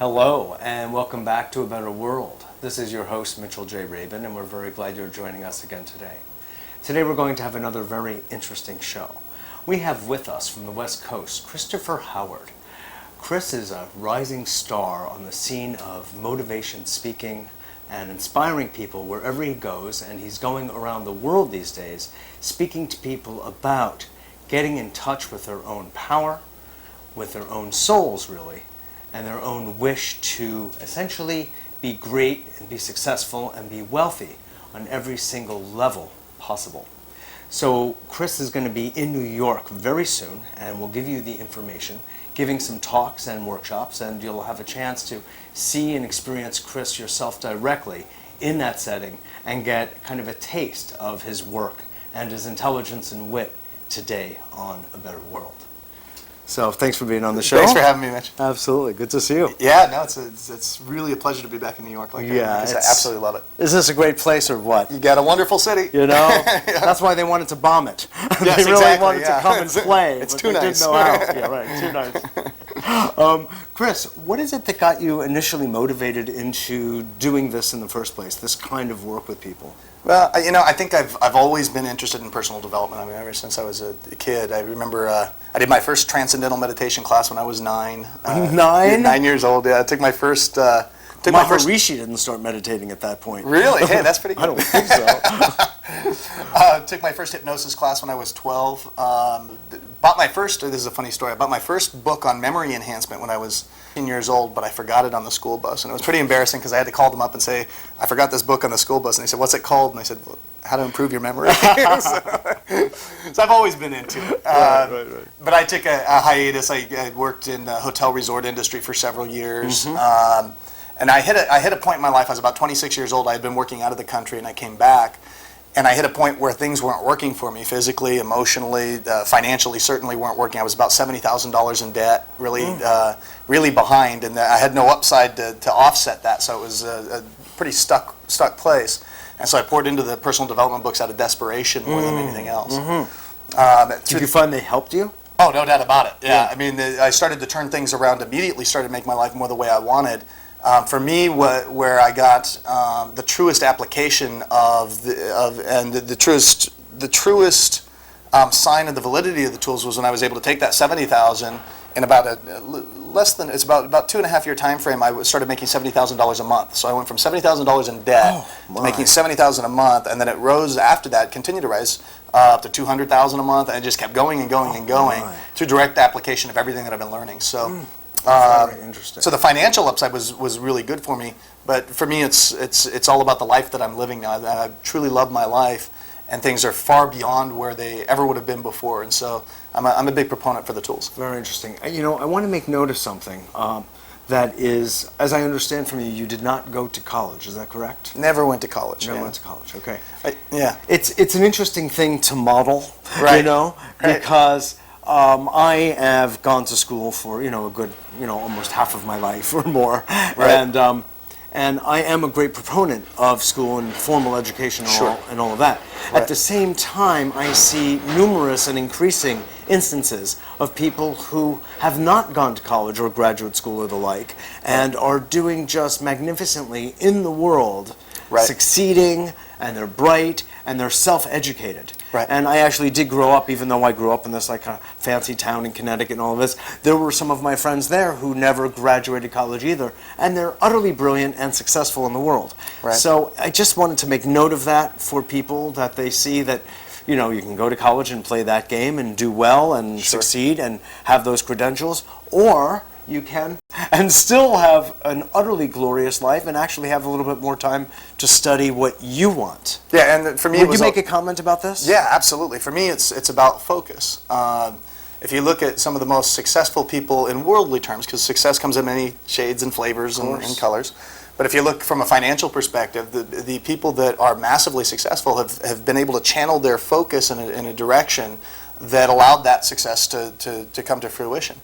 Hello, and welcome back to A Better World. This is your host, Mitchell J. Rabin, and we're very glad you're joining us again today. Today we're going to have another very interesting show. We have with us from the West Coast, Christopher Howard. Chris is a rising star on the scene of motivation speaking and inspiring people wherever he goes, and he's going around the world these days speaking to people about getting in touch with their own power, with their own souls really, and their own wish to essentially be great and be successful and be wealthy on every single level possible. So Chris is going to be in New York very soon, and we'll give you the information, giving some talks and workshops, and you'll have a chance to see and experience Chris yourself directly in that setting and get kind of a taste of his work and his intelligence and wit today on A Better World. So thanks for being on the show. Thanks for having me, Mitch. Absolutely. Good to see you. Yeah, no, it's really a pleasure to be back in New York. I absolutely love it. Is this a great place or what? You got a wonderful city. You know, that's why they wanted to bomb it. Yes, they really exactly, wanted to come and play. It's but too they nice. Didn't know how. Yeah, right. Too nice. Chris, what is it that got you initially motivated into doing this in the first place? This kind of work with people. Well, I think I've always been interested in personal development. I mean, ever since I was a kid. I remember I did my first transcendental meditation class when I was 9. 9? 9 years old. Yeah, I took my first. Maharishi didn't start meditating at that point. Really? Hey, that's pretty good. I don't think so. Took my first hypnosis class when I was 12. Bought my first, this is a funny story, I bought my first book on memory enhancement when I was 10 years old, but I forgot it on the school bus. And it was pretty embarrassing because I had to call them up and say, I forgot this book on the school bus. And they said, what's it called? And I said, well, How to Improve Your Memory. So I've always been into it. Right. But I took a hiatus. I worked in the hotel resort industry for several years. Mm-hmm. And I hit a point in my life, I was about 26 years old. I had been working out of the country and I came back. And I hit a point where things weren't working for me physically, emotionally, financially certainly weren't working. I was about $70,000 in debt, really behind, and I had no upside to offset that. So it was a pretty stuck place. And so I poured into the personal development books out of desperation more than anything else. Did you find they helped you? Oh, no doubt about it. Yeah. I mean, I started to turn things around immediately, started to make my life more the way I wanted. For me, where I got the truest application the truest sign of the validity of the tools was when I was able to take that 70,000 in about about 2.5 year time frame. I started making $70,000 a month. So I went from $70,000 in debt to making $70,000 a month, and then it rose after that, continued to rise up to $200,000 a month, and it just kept going and going and going through direct application of everything that I've been learning. So. Very interesting. So the financial upside was really good for me, but for me it's all about the life that I'm living now. I truly love my life, and things are far beyond where they ever would have been before. And so I'm a big proponent for the tools. Very interesting. I want to make note of something that is, as I understand from you, you did not go to college. Is that correct? Never went to college. Never went to college. Okay. Yeah. It's an interesting thing to model, right. Because. I have gone to school for a good almost half of my life or more, right. And I am a great proponent of school and formal education and all of that. Right. At the same time, I see numerous and increasing instances of people who have not gone to college or graduate school or the like, and are doing just magnificently in the world, succeeding, and they're bright, and they're self-educated. Right. And I actually did grow up, even though I grew up in this kind of fancy town in Connecticut and all of this, there were some of my friends there who never graduated college either, and they're utterly brilliant and successful in the world. Right. So I just wanted to make note of that for people, that they see that you can go to college and play that game and do well and succeed and have those credentials, or you can and still have an utterly glorious life and actually have a little bit more time to study what you want. Yeah, and for me, Would you make a comment about this? Yeah, absolutely. For me, it's about focus. If you look at some of the most successful people in worldly terms, because success comes in many shades and flavors and colors, but if you look from a financial perspective, the people that are massively successful have been able to channel their focus in a direction that allowed that success to come to fruition.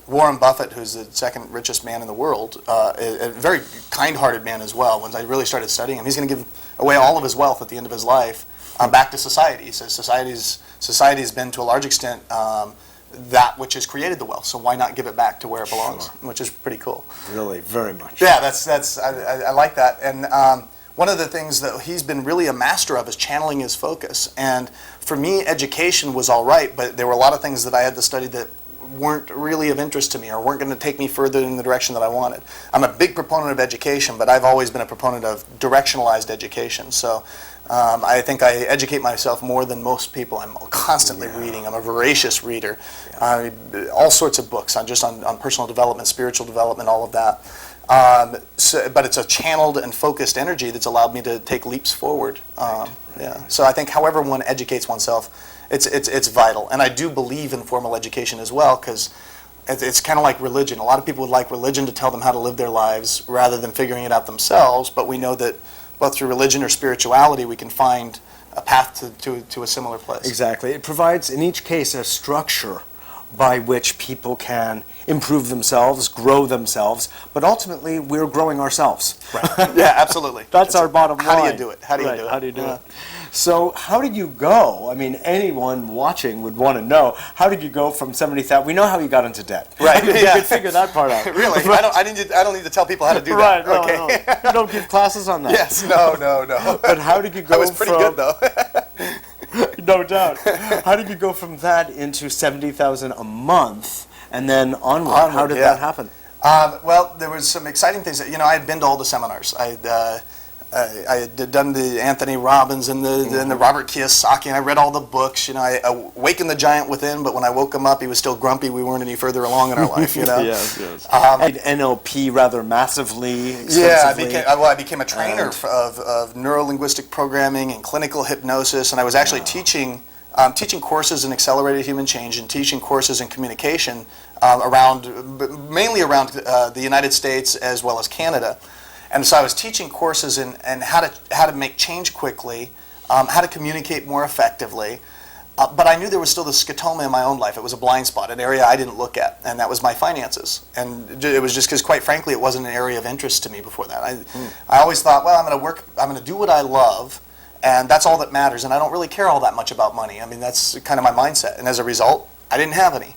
Warren Buffett, who's the second richest man in the world, a very kind-hearted man as well. When I really started studying him, he's going to give away all of his wealth at the end of his life back to society. He says society's been to a large extent that which has created the wealth. So why not give it back to where it belongs, which is pretty cool. Really, very much. Yeah, I like that. And one of the things that he's been really a master of is channeling his focus. And for me, education was all right, but there were a lot of things that I had to study that weren't really of interest to me or weren't going to take me further in the direction that I wanted. I'm a big proponent of education, but I've always been a proponent of directionalized education. So I think I educate myself more than most people. I'm constantly reading. I'm a voracious reader. All sorts of books on personal development, spiritual development, all of that. But it's a channeled and focused energy that's allowed me to take leaps forward. Yeah. So I think however one educates oneself, it's vital. And I do believe in formal education as well, because it's kind of like religion. A lot of people would like religion to tell them how to live their lives rather than figuring it out themselves. But we know that both through religion or spirituality, we can find a path to a similar place. Exactly. It provides, in each case, a structure by which people can improve themselves, grow themselves, but ultimately we're growing ourselves. Right. Yeah, absolutely. That's our bottom line. How do you do it? How do you do it? So how did you go? I mean, anyone watching would want to know, how did you go from 70,000? We know how you got into debt. Right. You could figure that part out. Really? I don't need to tell people how to do that. Right. No, Okay. no. You don't give classes on that. Yes. No. But how did you go? I was pretty good though. No doubt. How did you go from that into 70,000 a month and then onward? How did that happen? Well, there was some exciting things. I had been to all the seminars. I had done the Anthony Robbins and the Robert Kiyosaki, and I read all the books. I awakened the giant within, but when I woke him up, he was still grumpy. We weren't any further along in our life. Yes. And NLP rather massively. Yeah, I became a trainer of neuro-linguistic programming and clinical hypnosis, and I was actually teaching courses in accelerated human change and teaching courses in communication mainly around the United States as well as Canada. And so I was teaching courses in how to make change quickly, how to communicate more effectively. But I knew there was still this scotoma in my own life. It was a blind spot, an area I didn't look at, and that was my finances. And it was just because, quite frankly, it wasn't an area of interest to me before that. I always thought, well, I'm going to do what I love, and that's all that matters. And I don't really care all that much about money. I mean, that's kind of my mindset. And as a result, I didn't have any.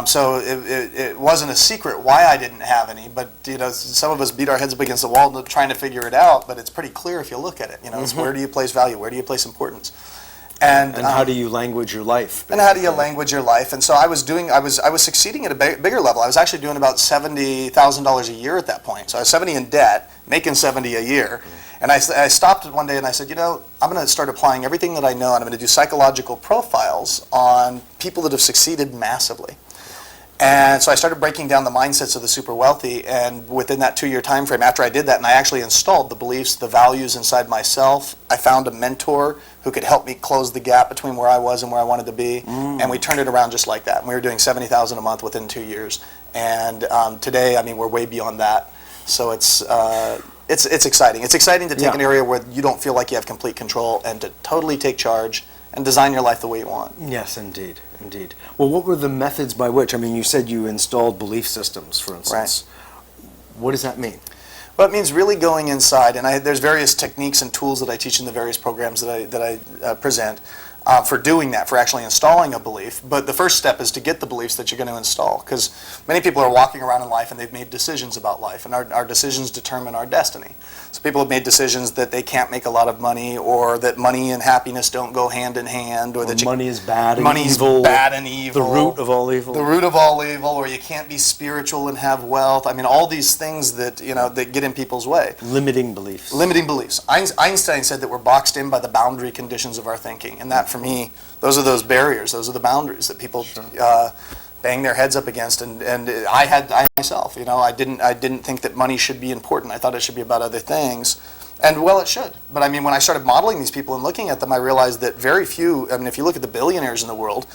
So it wasn't a secret why I didn't have any, but some of us beat our heads up against the wall trying to figure it out. But it's pretty clear if you look at it. It's where do you place value? Where do you place importance? And how do you language your life? Basically. And how do you language your life? And so I was succeeding at a bigger level. I was actually doing about $70,000 a year at that point. So I was 70 in debt, making 70 a year. And I stopped one day and I said, I'm going to start applying everything that I know, and I'm going to do psychological profiles on people that have succeeded massively. And so I started breaking down the mindsets of the super wealthy, and within that 2-year time frame, after I did that, and I actually installed the beliefs, the values inside myself, I found a mentor who could help me close the gap between where I was and where I wanted to be, and we turned it around just like that. And we were doing $70,000 a month within 2 years, and today, we're way beyond that. So it's exciting. It's exciting to take an area where you don't feel like you have complete control and to totally take charge and design your life the way you want. Yes, indeed. Well, what were the methods by which? You said you installed belief systems, for instance. Right. What does that mean? Well, it means really going inside, and there's various techniques and tools that I teach in the various programs that I present for doing that, for actually installing a belief. But the first step is to get the beliefs that you're going to install, because many people are walking around in life and they've made decisions about life, and our decisions determine our destiny. So people have made decisions that they can't make a lot of money, or that money and happiness don't go hand in hand, or that money is bad and evil. Bad and evil. The root of all evil. The root of all evil, or you can't be spiritual and have wealth. All these things that that get in people's way. Limiting beliefs. Einstein said that we're boxed in by the boundary conditions of our thinking, and that for me, those are those barriers, those are the boundaries that people bang their heads up against, and I myself, I didn't think that money should be important. I thought it should be about other things, and well, it should. But when I started modeling these people and looking at them, I realized that very few. If you look at the billionaires in the world,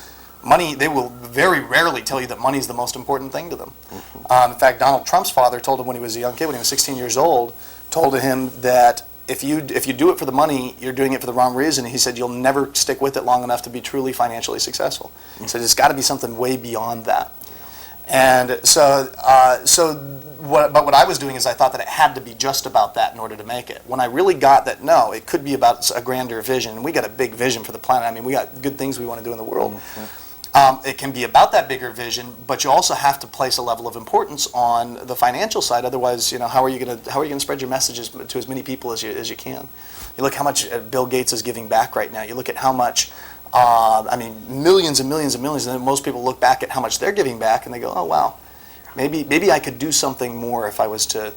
money, they will very rarely tell you that money is the most important thing to them. In fact, Donald Trump's father told him when he was a young kid, when he was 16 years old, told him that if you do it for the money, you're doing it for the wrong reason. He said you'll never stick with it long enough to be truly financially successful. He said it's got to be something way beyond that. And what I was doing is I thought that it had to be just about that in order to make it. When I really got that, no, it could be about a grander vision. We got a big vision for the planet. We got good things we want to do in the world. It can be about that bigger vision, but you also have to place a level of importance on the financial side. Otherwise, how are you going to spread your messages to as many people as you can? You look how much Bill Gates is giving back right now. You look at how much, millions and millions and millions, and then most people look back at how much they're giving back, and they go, oh wow, maybe I could do something more if I was to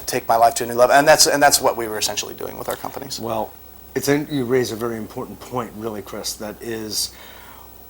take my life to a new level. And that's what we were essentially doing with our companies. Well, you raise a very important point, really, Chris. That is,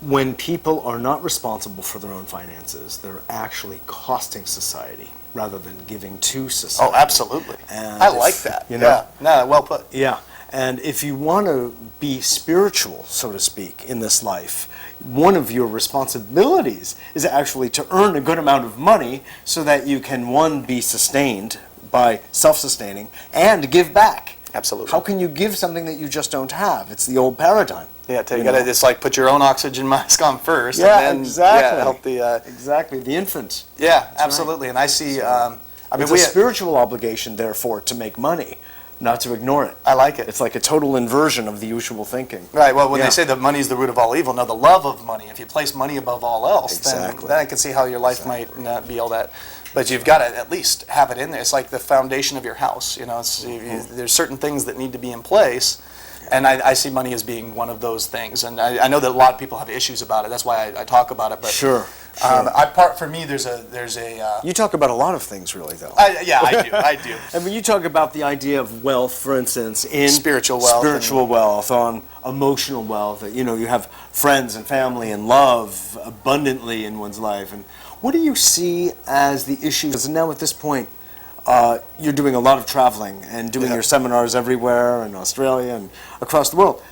when people are not responsible for their own finances, they're actually costing society rather than giving to society. Oh, absolutely. And I like that. Yeah. No, well put. Yeah. And if you want to be spiritual, so to speak, in this life, one of your responsibilities is actually to earn a good amount of money so that you can, one, be sustained by self-sustaining and give back. Absolutely. How can you give something that you just don't have? It's the old paradigm. Yeah, it's like put your own oxygen mask on first. Yeah, and then, exactly. Yeah, help the exactly, the infant. Yeah, absolutely. Right. And I see. It's a spiritual obligation, therefore, to make money, not to ignore it. I like it. It's like a total inversion of the usual thinking. Right. Well, when they say that money is the root of all evil, no, the love of money. If you place money above all else, then I can see how your life might not be all that. But you've got to at least have it in there. It's like the foundation of your house. There's certain things that need to be in place. And I see money as being one of those things. And I know that a lot of people have issues about it. That's why I talk about it. But sure. For me, there's a. You talk about a lot of things, really, though. I do. And when you talk about the idea of wealth, for instance, in spiritual wealth, on emotional wealth, you have friends and family and love abundantly in one's life. And what do you see as the issues? And now at this point, you're doing a lot of traveling and doing your seminars everywhere in Australia and across the world.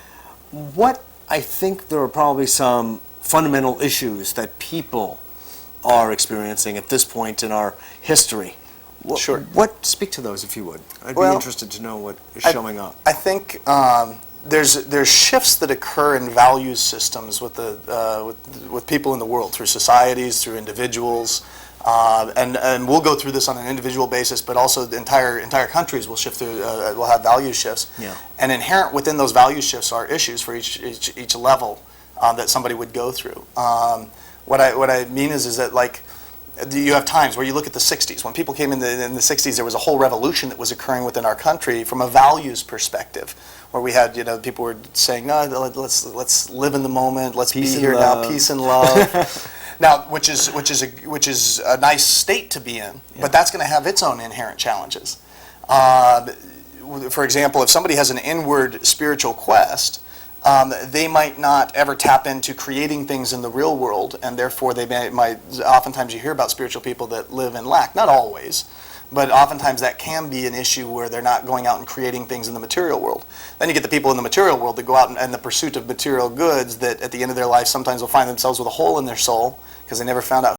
I think there are probably some fundamental issues that people are experiencing at this point in our history. Sure. Speak to those if you would. I'd be interested to know what is showing up. I think there's shifts that occur in value systems with people in the world, through societies, through individuals. And we'll go through this on an individual basis, but also the entire countries will shift through. Will have value shifts, and inherent within those value shifts are issues for each level that somebody would go through. What I mean is that, like, you have times where you look at the '60s. When people came in the '60s, there was a whole revolution that was occurring within our country from a values perspective, where we had people were saying, no, let's live in the moment, let's be here now, peace and love. Now, which is a nice state to be in, but that's going to have its own inherent challenges. For example, if somebody has an inward spiritual quest, they might not ever tap into creating things in the real world, and therefore might. Oftentimes, you hear about spiritual people that live in lack. Not always, but oftentimes that can be an issue where they're not going out and creating things in the material world. Then you get the people in the material world that go out and the pursuit of material goods that at the end of their life sometimes will find themselves with a hole in their soul because they never found out